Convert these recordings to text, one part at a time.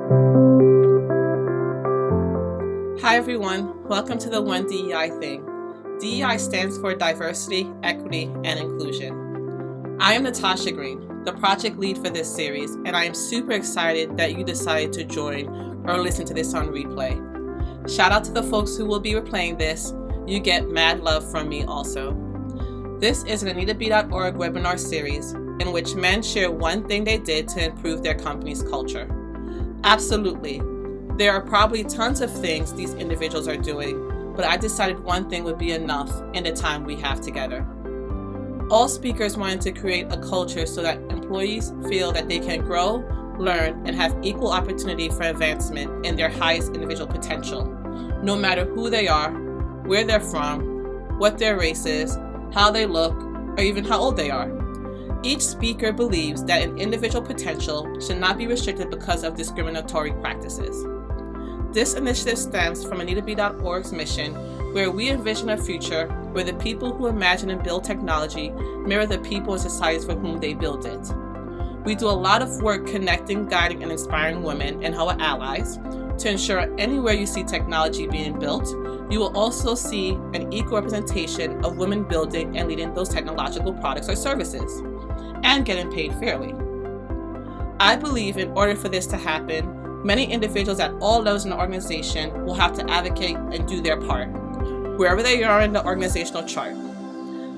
Hi everyone, welcome to the One DEI thing. DEI stands for Diversity, Equity, and Inclusion. I am Natasha Green, the project lead for this series, and I am super excited that you decided to join or listen to this on replay. Shout out to the folks who will be replaying this. You get mad love from me also. This is an AnitaB.org webinar series in which men share one thing they did to improve their company's culture. Absolutely. There are probably tons of things these individuals are doing, but I decided one thing would be enough in the time we have together. All speakers wanted to create a culture so that employees feel that they can grow, learn, and have equal opportunity for advancement in their highest individual potential, no matter who they are, where they're from, what their race is, how they look, or even how old they are. Each speaker believes that an individual potential should not be restricted because of discriminatory practices. This initiative stems from AnitaB.org's mission, where we envision a future where the people who imagine and build technology mirror the people and societies for whom they build it. We do a lot of work connecting, guiding, and inspiring women and our allies to ensure anywhere you see technology being built, you will also see an equal representation of women building and leading those technological products or services, and getting paid fairly. I believe in order for this to happen, many individuals at all levels in the organization will have to advocate and do their part, wherever they are in the organizational chart.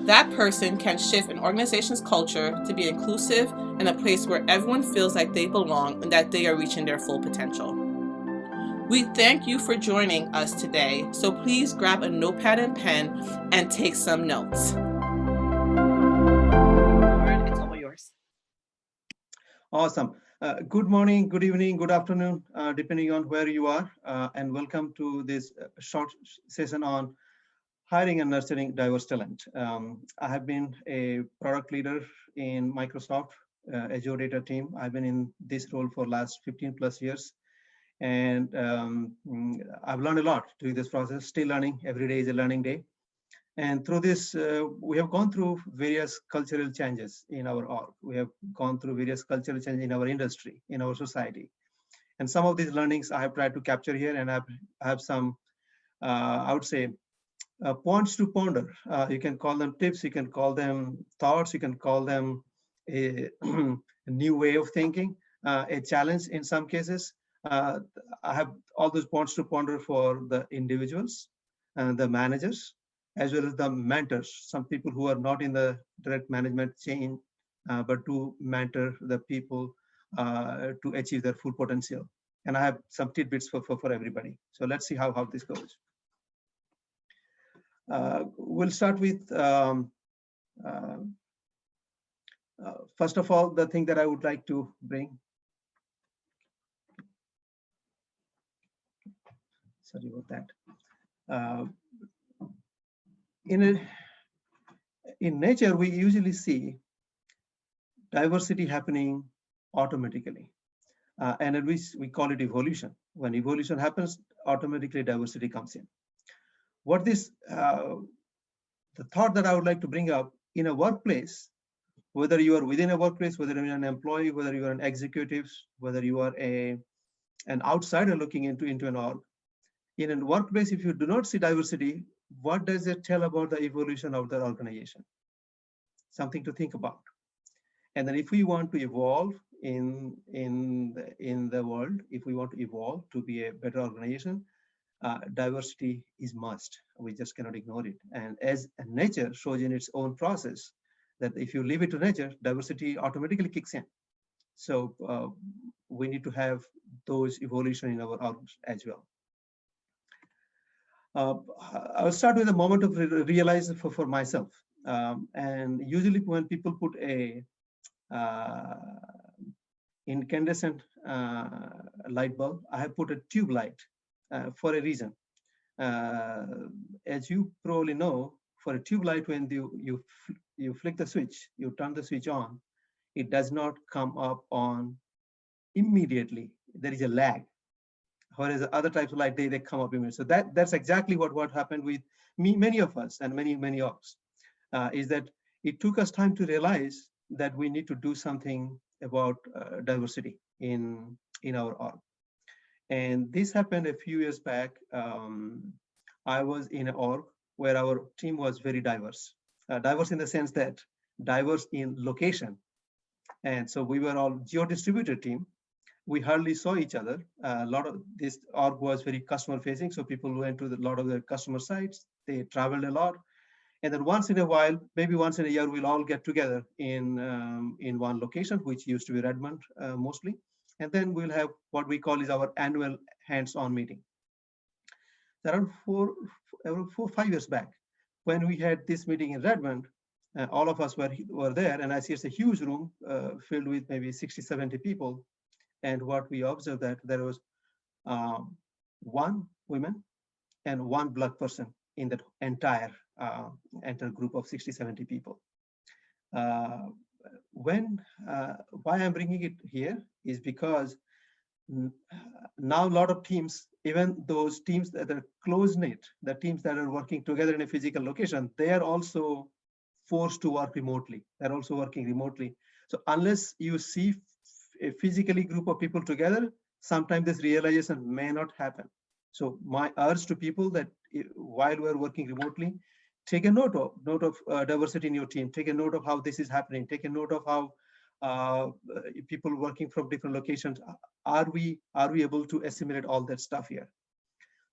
That person can shift an organization's culture to be inclusive and a place where everyone feels like they belong and that they are reaching their full potential. We thank you for joining us today, so please grab a notepad and pen and take some notes. Lauren, it's all yours. Awesome. Good morning, good evening, good afternoon, depending on where you are, and welcome to this short session on hiring and nurturing diverse talent. I have been a product leader in Microsoft Azure data team. I've been in this role for last 15 plus years, and I've learned a lot during this process. Still learning. Every day is a learning day. And through this, we have gone through various cultural changes in our org. We have gone through various cultural changes in our industry, in our society. And some of these learnings I have tried to capture here, and I have some, I would say, points to ponder. You can call them tips, you can call them thoughts, you can call them a new way of thinking, a challenge in some cases. I have all those points to ponder for the individuals and the managers, as well as the mentors, some people who are not in the direct management chain, but to mentor the people to achieve their full potential. And I have some tidbits for everybody. So let's see how this goes. We'll start with, first of all, the thing that I would like to bring. Sorry about that. In nature, we usually see diversity happening automatically, and we call it evolution. When evolution happens, automatically diversity comes in. What this, the thought that I would like to bring up in a workplace, whether you are within a workplace, whether you're an employee, whether you are an executive, whether you are an outsider looking into an org, in a workplace, if you do not see diversity, what does it tell about the evolution of the organization? Something to think about. And then if we want to evolve in the world, if we want to evolve to be a better organization, diversity is must. We just cannot ignore it. And as nature shows in its own process, that if you leave it to nature, diversity automatically kicks in. So we need to have those evolution in our orgs as well. I'll start with a moment of realize for myself. And usually when people put a incandescent light bulb, I have put a tube light for a reason. As you probably know, for a tube light, when you flick the switch, you turn the switch on, it does not come up on immediately. There is a lag. Whereas other types of light, they come up immediately. So that's exactly what happened with many of us and many orgs, is that it took us time to realize that we need to do something about diversity in our org. And this happened a few years back. I was in an org where our team was very diverse. Diverse in the sense that diverse in location. And so we were all geo-distributed team. We hardly saw each other. A lot of this org was very customer facing. So people went to a lot of their customer sites. They traveled a lot. And then once in a while, maybe once in a year, we'll all get together in one location, which used to be Redmond mostly. And then we'll have what we call is our annual hands-on meeting. Around 5 years back, when we had this meeting in Redmond, all of us were there, and I see it's a huge room filled with maybe 60, 70 people. And what we observed that there was one woman and one black person in that entire group of 60, 70 people. Why I'm bringing it here is because now a lot of teams, even those teams that are close-knit, the teams that are working together in a physical location, they are also forced to work remotely. They're also working remotely. So unless you see a physically group of people together, sometimes this realization may not happen. So my urge to people that while we're working remotely, take a note of diversity in your team. Take a note of how this is happening. Take a note of how people working from different locations, are we able to assimilate all that stuff here?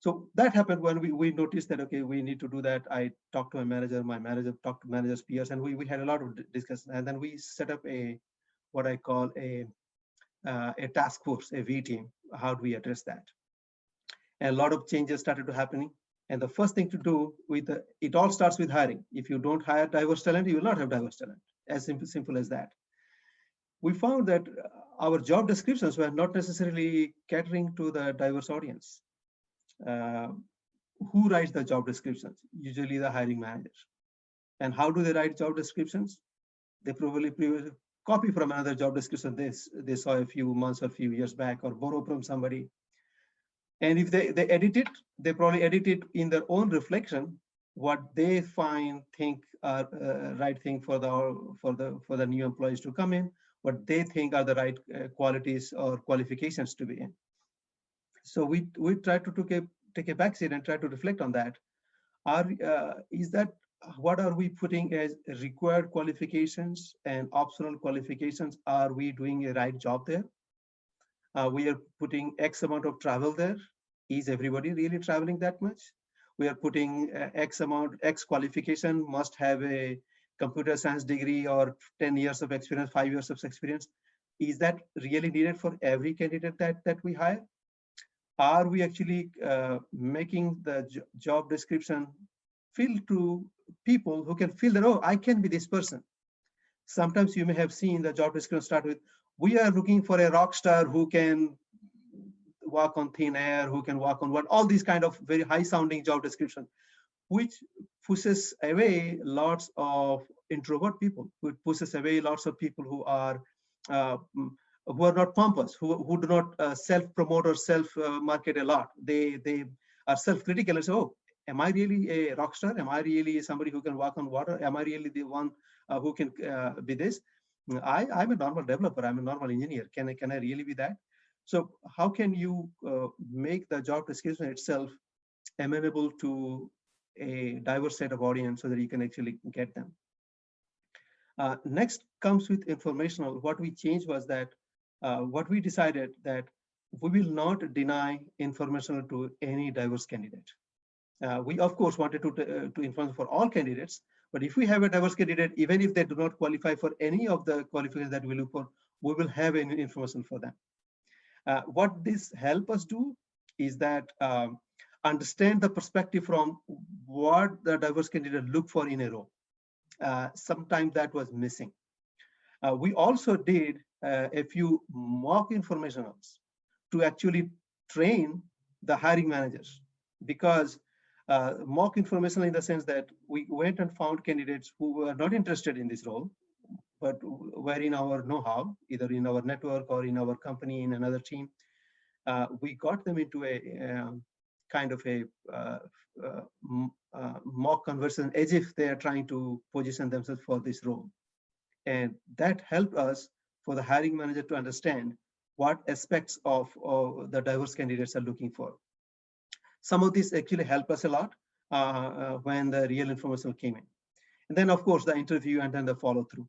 So that happened when we noticed that, okay, we need to do that. I talked to my manager talked to managers, peers, and we had a lot of discussion. And then we set up what I call a task force, a V team. How do we address that? And a lot of changes started to happening. And the first thing to do it all starts with hiring. If you don't hire diverse talent, you will not have diverse talent. As simple as that. We found that our job descriptions were not necessarily catering to the diverse audience. Who writes the job descriptions? Usually the hiring managers. And how do they write job descriptions? They probably copy from another job description they saw a few months or a few years back, or borrow from somebody. And if they edit it, they probably edit it in their own reflection, what they think are right thing for the new employees to come in, what they think are the right qualities or qualifications to be in. So we try to take a backseat and try to reflect on that. What are we putting as required qualifications and optional qualifications? Are we doing a right job there? We are putting X amount of travel there. Is everybody really traveling that much? We are putting X qualification, must have a computer science degree or 10 years of experience, 5 years of experience. Is that really needed for every candidate that we hire? Are we actually making the job description feel to people who can feel that, oh, I can be this person? Sometimes you may have seen the job description start with, we are looking for a rock star who can walk on thin air, who can walk on what, all these kind of very high sounding job description, which pushes away lots of introvert people, which pushes away lots of people who are not pompous, who do not self-promote or self-market a lot. They are self-critical and say, oh, am I really a rock star? Am I really somebody who can walk on water? Am I really the one who can be this? I'm a normal developer. I'm a normal engineer. Can I really be that? So how can you make the job description itself amenable to a diverse set of audience so that you can actually get them? Next comes with informational. What we changed was that what we decided that we will not deny informational to any diverse candidate. We of course wanted to inform for all candidates, but if we have a diverse candidate, even if they do not qualify for any of the qualifications that we look for, we will have any information for them. What this help us do is that understand the perspective from what the diverse candidate look for in a role. Sometimes that was missing. We also did a few mock informationals to actually train the hiring managers, because mock informational in the sense that we went and found candidates who were not interested in this role, but were in our know-how, either in our network or in our company, in another team. We got them into a kind of a mock conversion as if they are trying to position themselves for this role. And that helped us for the hiring manager to understand what aspects of the diverse candidates are looking for. Some of these actually help us a lot when the real information came in. And then, of course, the interview and then the follow through.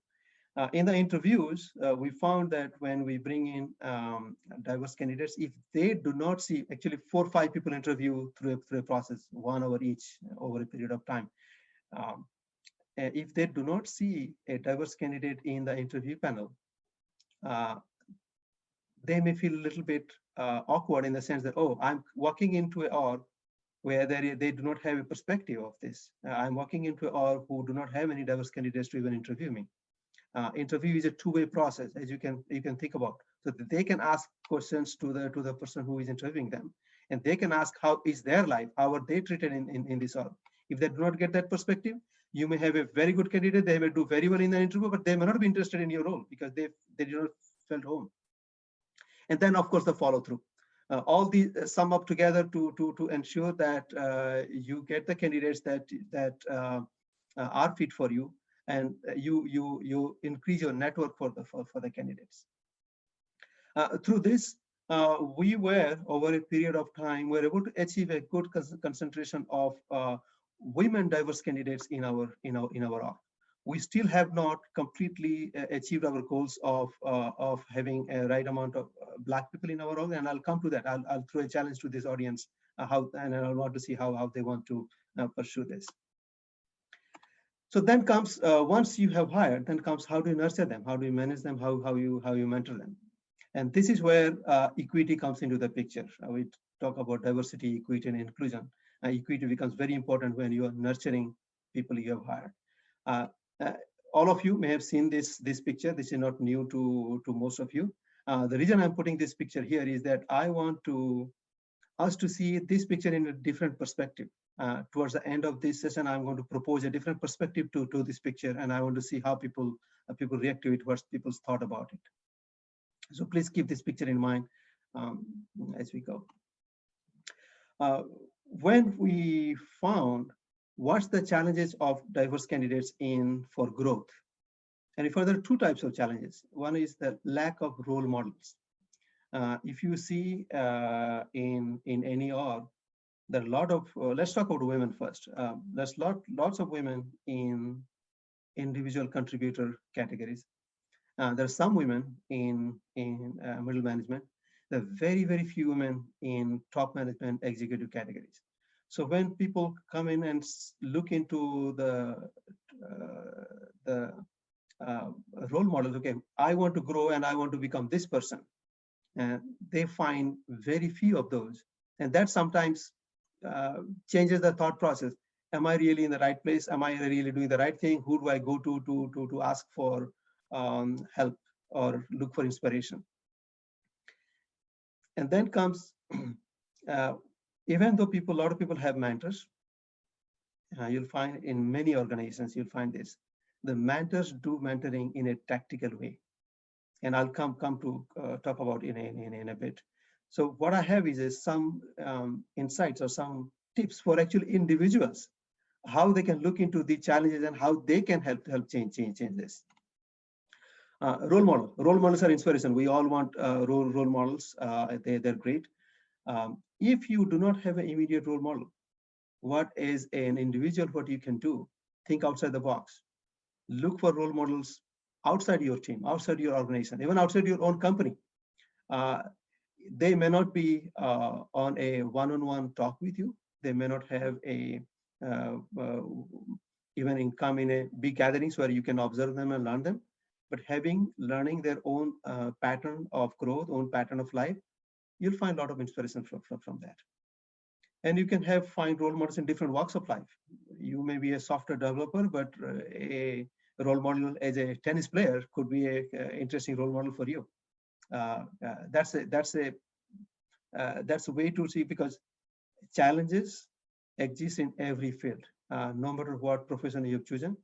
In the interviews, we found that when we bring in diverse candidates, if they do not see, actually 4 or 5 people interview through a process, 1 hour each over a period of time. If they do not see a diverse candidate in the interview panel, they may feel a little bit awkward in the sense that, oh, I'm walking into an org where they do not have a perspective of this. I'm walking into an org who do not have any diverse candidates to even interview me. Interview is a two-way process, as you can think about, so that they can ask questions to the person who is interviewing them, and they can ask how is their life, how are they treated in this org. If they do not get that perspective, you may have a very good candidate, they may do very well in the interview, but they may not be interested in your role because they do not felt home. And then, of course, the follow through. All these sum up together to ensure that you get the candidates that are fit for you, and you increase your network for the candidates. Through this, we were over a period of time were able to achieve a good concentration of women diverse candidates in our org. We still have not completely achieved our goals of having a right amount of Black people in our org, and I'll come to that. I'll throw a challenge to this audience and I want to see how they want to pursue this. So then comes once you have hired, then comes how do you nurture them, how do you manage them, how you mentor them, and this is where equity comes into the picture. We talk about diversity, equity, and inclusion. Equity becomes very important when you are nurturing people you have hired. All of you may have seen this picture. This is not new to most of you. The reason I'm putting this picture here is that I want us to see this picture in a different perspective. Towards the end of this session, I'm going to propose a different perspective to this picture, and I want to see how people react to it, what people's thought about it. So please keep this picture in mind as we go. When we found what's the challenges of diverse candidates for growth, and if there are 2 types of challenges. One is the lack of role models. If you see in any org, there are a lot of, let's talk about women first. There's lots of women in individual contributor categories. There are some women in middle management. There are very, very few women in top management executive categories. So when people come in and look into the role models, okay, I want to grow and I want to become this person, and they find very few of those, and that sometimes changes the thought process. Am I really in the right place? Am I really doing the right thing? Who do I go to ask for help or look for inspiration? And then comes, even though a lot of people have mentors, you'll find in many organizations, you'll find this. The mentors do mentoring in a tactical way. And I'll come to talk about in a bit. So what I have is some insights or some tips for actually individuals, how they can look into the challenges and how they can help change this. Role models are inspiration. We all want role models. They're great. If you do not have an immediate role model, what is an individual, what you can do, think outside the box. Look for role models outside your team, outside your organization, even outside your own company. They may not be on a one-on-one talk with you. They may not have even come in a big gatherings where you can observe them and learn them. But learning their own pattern of growth, own pattern of life, you'll find a lot of inspiration from that. And you can find role models in different walks of life. You may be a software developer, but a role model as a tennis player could be an interesting role model for you. That's a way to see, because challenges exist in every field, no matter what profession you've chosen.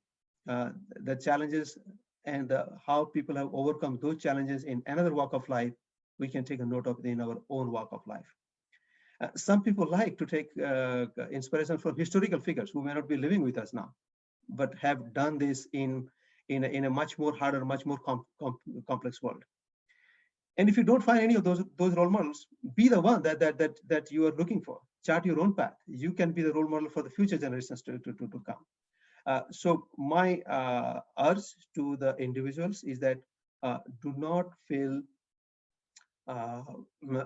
The challenges and how people have overcome those challenges in another walk of life, we can take a note of in our own walk of life. Some people like to take inspiration from historical figures who may not be living with us now, but have done this in a much more harder, much more complex world. And if you don't find any of those role models, be the one that you are looking for. Chart your own path. You can be the role model for the future generations to come. So my urge to the individuals is that do not feel uh,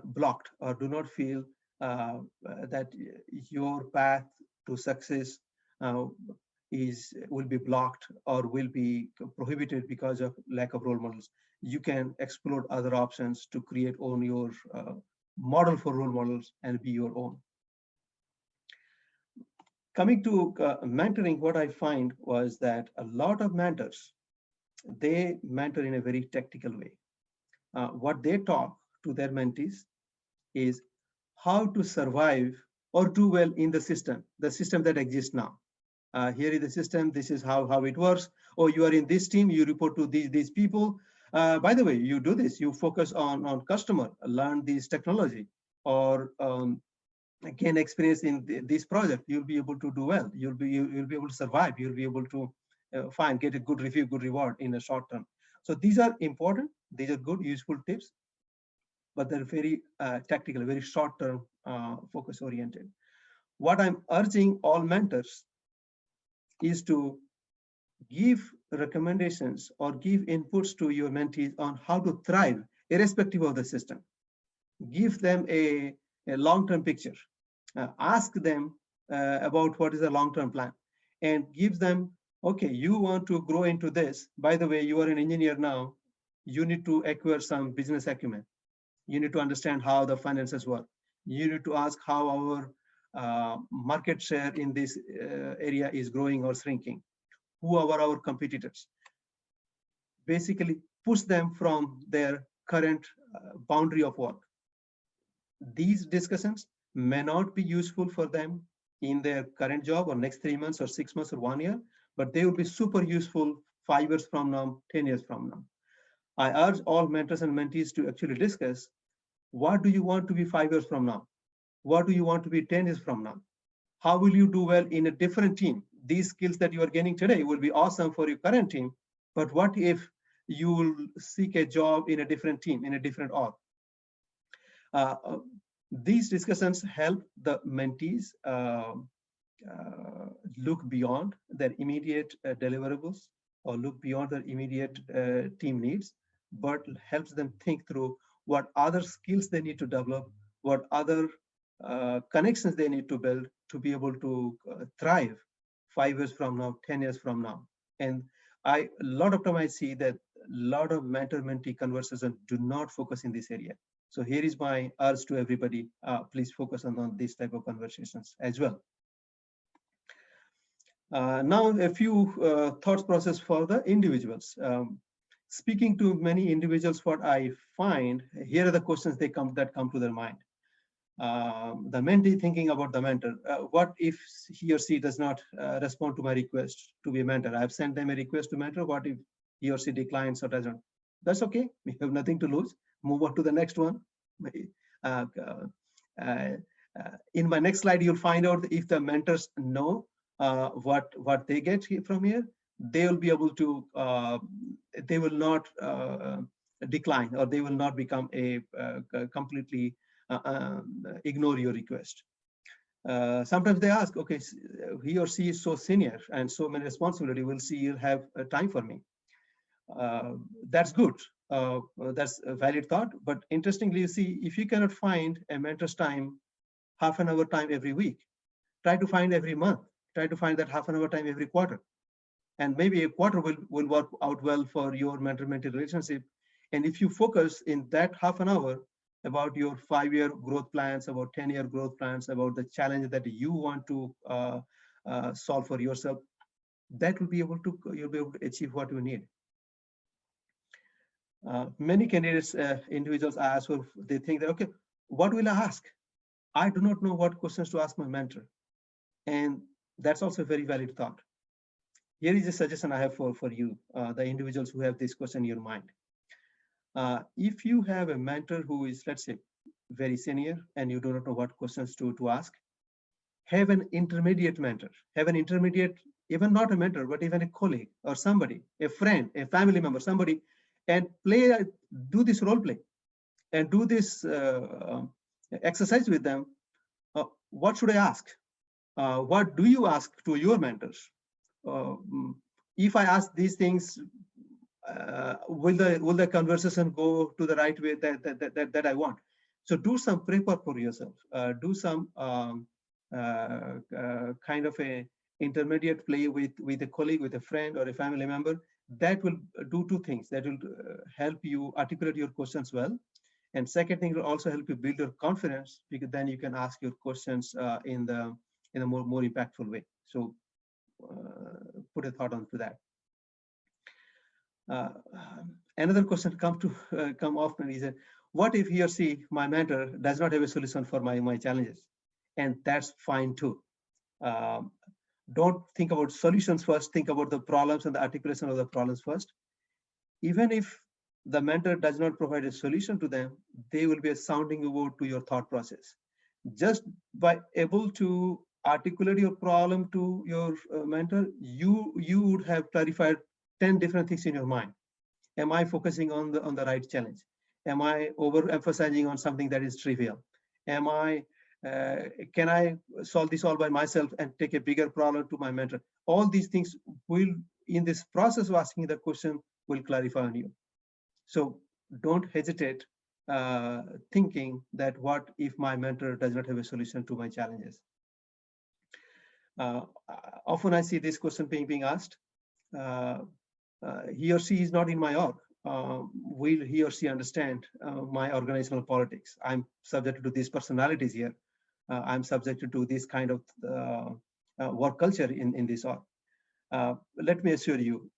blocked, or do not feel that your path to success uh, will be blocked or will be prohibited because of lack of role models. You can explore other options to create own your model for role models and be your own. Coming to mentoring, what I find was that a lot of mentors, they mentor in a very tactical way. What they talk to their mentees is how to survive or do well in the system that exists now. Here is the system, this is how it works. Or you are in this team, you report to these people. By the way, you do this, you focus on customer, learn this technology, or gain experience in this project. You'll be able to do well. You'll be able to survive. You'll be able to get a good review, good reward in the short term. So these are important. These are good, useful tips, but they're very tactical, very short-term, focus-oriented. What I'm urging all mentors is to give recommendations or give inputs to your mentees on how to thrive, irrespective of the system. Give them a long-term picture. Ask them about what is the long-term plan, and give them, okay, you want to grow into this. By the way, you are an engineer now. You need to acquire some business acumen. You need to understand how the finances work. You need to ask how our market share in this area is growing or shrinking. Who are our competitors? Basically, push them from their current boundary of work. These discussions may not be useful for them in their current job or next 3 months or 6 months or 1 year, but they will be super useful 5 years from now, 10 years from now. I urge all mentors and mentees to actually discuss, what do you want to be 5 years from now? What do you want to be 10 years from now? How will you do well in a different team? These skills that you are gaining today will be awesome for your current team, but what if you will seek a job in a different team, in a different org? These discussions help the mentees look beyond their immediate deliverables or look beyond their immediate team needs, but helps them think through what other skills they need to develop, what other connections they need to build to be able to thrive 5 years from now, 10 years from now. And a lot of time I see that a lot of mentor-mentee conversations do not focus in this area. So here is my urge to everybody, please focus on these type of conversations as well. Now a few thoughts process for the individuals. Speaking to many individuals, what I find, here are the questions that come to their mind. The mentee thinking about the mentor. What if he or she does not respond to my request to be a mentor? I've sent them a request to mentor. What if he or she declines or doesn't? That's okay. We have nothing to lose. Move on to the next one. In my next slide, you'll find out if the mentors know what they get from here. They will be able to. They will not decline, or they will not become a completely ignore your request. Sometimes they ask, okay, he or she is so senior and so many responsibility, will she have time for me? That's good. That's a valid thought. But interestingly, you see, if you cannot find a mentor's time, half an hour time every week, try to find every month. Try to find that half an hour time every quarter. And maybe a quarter will work out well for your mentor-mentee relationship. And if you focus in that half an hour about your 5-year growth plans, about 10-year growth plans, about the challenge that you want to solve for yourself, that will be able to, you'll be able to achieve what you need. Many candidates, individuals ask, or they think that, okay, what will I ask? I do not know what questions to ask my mentor. And that's also a very valid thought. Here is a suggestion I have for you, the individuals who have this question in your mind. If you have a mentor who is, let's say, very senior and you do not know what questions to ask, have an intermediate mentor, have an intermediate, even not a mentor, but even a colleague or somebody, a friend, a family member, somebody, and do this role play. and do this exercise with them. What should I ask? What do you ask to your mentors? If I ask these things, will the conversation go to the right way that I want? So do some prep work for yourself. Do some kind of a intermediate play with a colleague, with a friend, or a family member. That will do two things. That will help you articulate your questions well, and second thing will also help you build your confidence, because then you can ask your questions in a more impactful way. So put a thought onto that. Another question come often is, what if he or she, my mentor, does not have a solution for my challenges? And that's fine too. Don't think about solutions first, think about the problems and the articulation of the problems first. Even if the mentor does not provide a solution to them, they will be a sounding board to your thought process. Just by able to articulate your problem to your mentor, you would have clarified 10 different things in your mind. Am I focusing on the right challenge? Am I overemphasizing on something that is trivial? Am I can I solve this all by myself and take a bigger problem to my mentor? All these things will, in this process of asking the question, will clarify on you. So don't hesitate thinking that what if my mentor does not have a solution to my challenges? Often I see this question being asked. He or she is not in my org. Will he or she understand my organizational politics? I'm subjected to these personalities here. I'm subjected to this kind of work culture in this org. Let me assure you,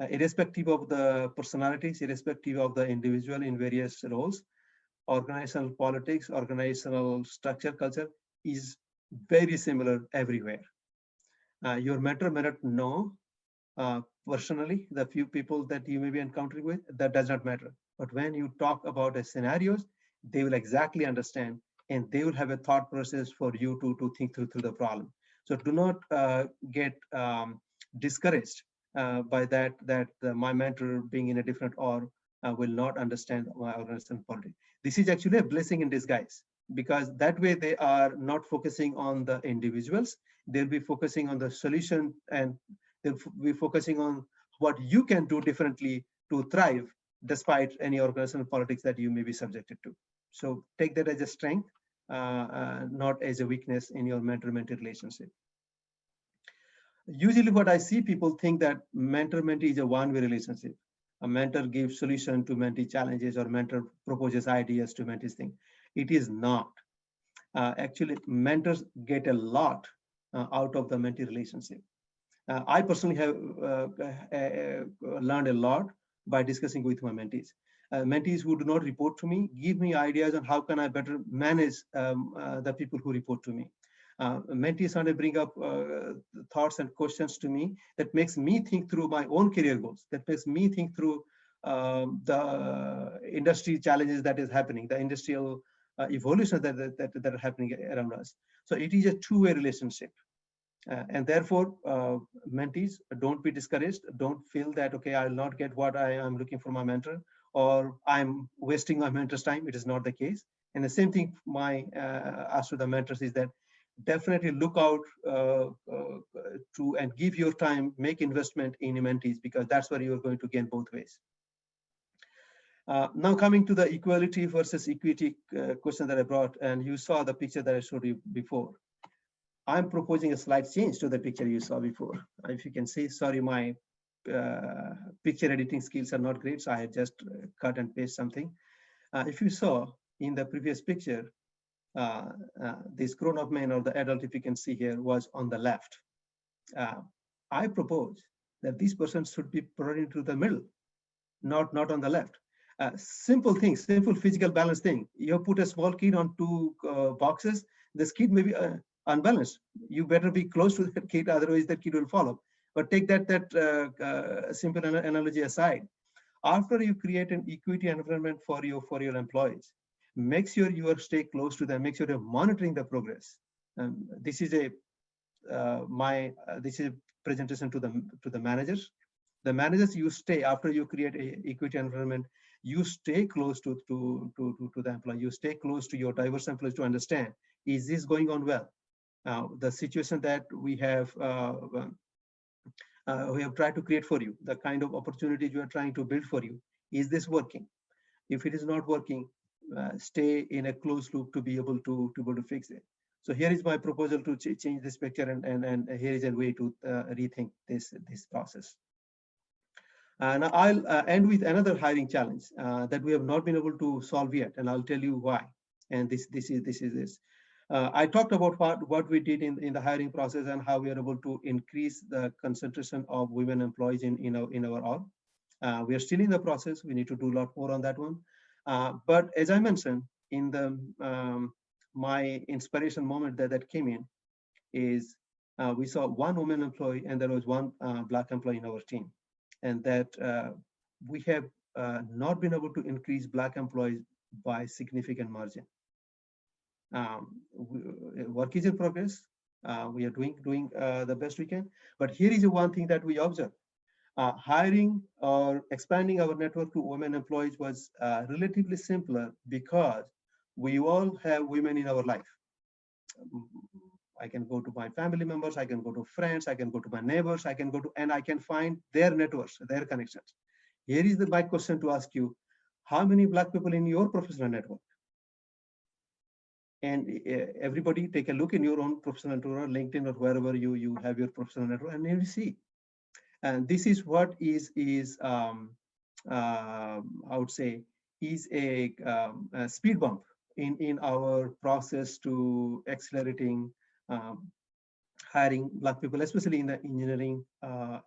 irrespective of the personalities, irrespective of the individual in various roles, organizational politics, organizational structure, culture is very similar everywhere. Your mentor may not know personally the few people that you may be encountering with, that does not matter. But when you talk about the scenarios, they will exactly understand, and they will have a thought process for you to think through the problem. So do not get discouraged by that my mentor being in a different org will not understand my organizational politics. This is actually a blessing in disguise, because that way they are not focusing on the individuals, they'll be focusing on the solution, and they'll be focusing on what you can do differently to thrive despite any organizational politics that you may be subjected to. So take that as a strength, not as a weakness in your mentor-mentee relationship. Usually what I see, people think that mentor-mentee is a one-way relationship. A mentor gives solution to mentee challenges, or mentor proposes ideas to mentees thing. It is not. Actually, mentors get a lot out of the mentee relationship. I personally have learned a lot by discussing with my mentees. Mentees who do not report to me give me ideas on how can I better manage the people who report to me. Mentees suddenly bring up thoughts and questions to me that makes me think through my own career goals, that makes me think through the industry challenges that is happening, the industrial evolution that are happening around us. So it is a two-way relationship. And therefore, mentees, don't be discouraged. Don't feel that, okay, I'll not get what I am looking for my mentor, or I'm wasting my mentor's time. It is not the case. And the same thing my ask to the mentors is that definitely look out to and give your time, make investment in mentees, because that's where you're going to gain both ways. Now coming to the equality versus equity question that I brought, and you saw the picture that I showed you before. I'm proposing a slight change to the picture you saw before. If you can see, sorry, my picture editing skills are not great, so I had just cut and paste something. If you saw in the previous picture, this grown-up man, or the adult, if you can see here, was on the left. I propose that this person should be brought into the middle, not on the left. Simple things, simple physical balance thing. You put a small kid on two boxes, this kid may be unbalanced. You better be close to that kid, otherwise that kid will follow. But take that simple analogy aside. After you create an equity environment for your employees, make sure you stay close to them. Make sure you're monitoring the progress. This is a presentation to the managers. The managers, you stay after you create a equity environment. you stay close to the employee, you stay close to your diverse employees to understand, is this going on well? The situation that we have tried to create for you, the kind of opportunities we are trying to build for you, is this working? If it is not working, stay in a closed loop to be able to fix it. So here is my proposal to change this picture, and here is a way to rethink this process. And I'll end with another hiring challenge that we have not been able to solve yet, and I'll tell you why. And this is. I talked about what we did in the hiring process and how we are able to increase the concentration of women employees in our org. We are still in the process. We need to do a lot more on that one. But as I mentioned, in the my inspiration moment that came in is we saw one woman employee and there was one Black employee in our team, and that we have not been able to increase Black employees by significant margin. Work is in progress. We are doing the best we can. But here is one thing that we observed. Hiring or expanding our network to women employees was relatively simpler because we all have women in our life. I can go to my family members, I can go to friends, I can go to my neighbors, and I can find their networks, their connections. Here is my question to ask you: how many Black people in your professional network? And everybody take a look in your own professional network, LinkedIn or wherever you have your professional network, and you see. And this is what is I would say is a speed bump in our process to accelerating hiring Black people, especially in the engineering,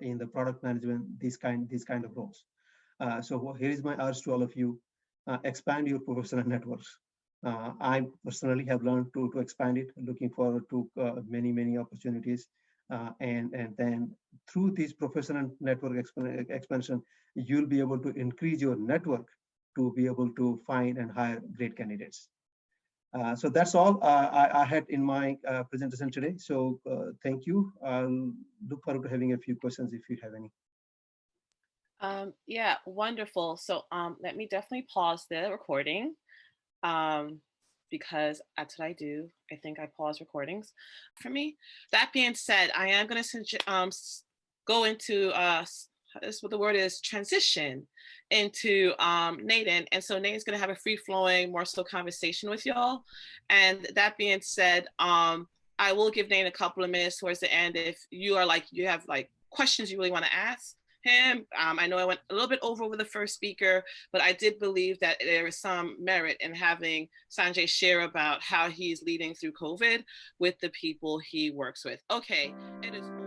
in the product management, these kind of roles. So here is my urge to all of you: expand your professional networks. I personally have learned to expand it, looking forward to many opportunities. And then through this professional network expansion, you'll be able to increase your network to be able to find and hire great candidates. So that's all I had in my presentation today. So thank you. I'll look forward to having a few questions if you have any. Yeah, wonderful. So let me definitely pause the recording. Because that's what I do. I think I pause recordings for me. That being said, I am going to go into what the word is, transition into Naden. And so Naden's going to have a free-flowing, more so conversation with y'all. And that being said, I will give Naden a couple of minutes towards the end if you have questions you really want to ask him. I know I went a little bit over with the first speaker, but I did believe that there is some merit in having Sanjay share about how he's leading through COVID with the people he works with. Okay, it is.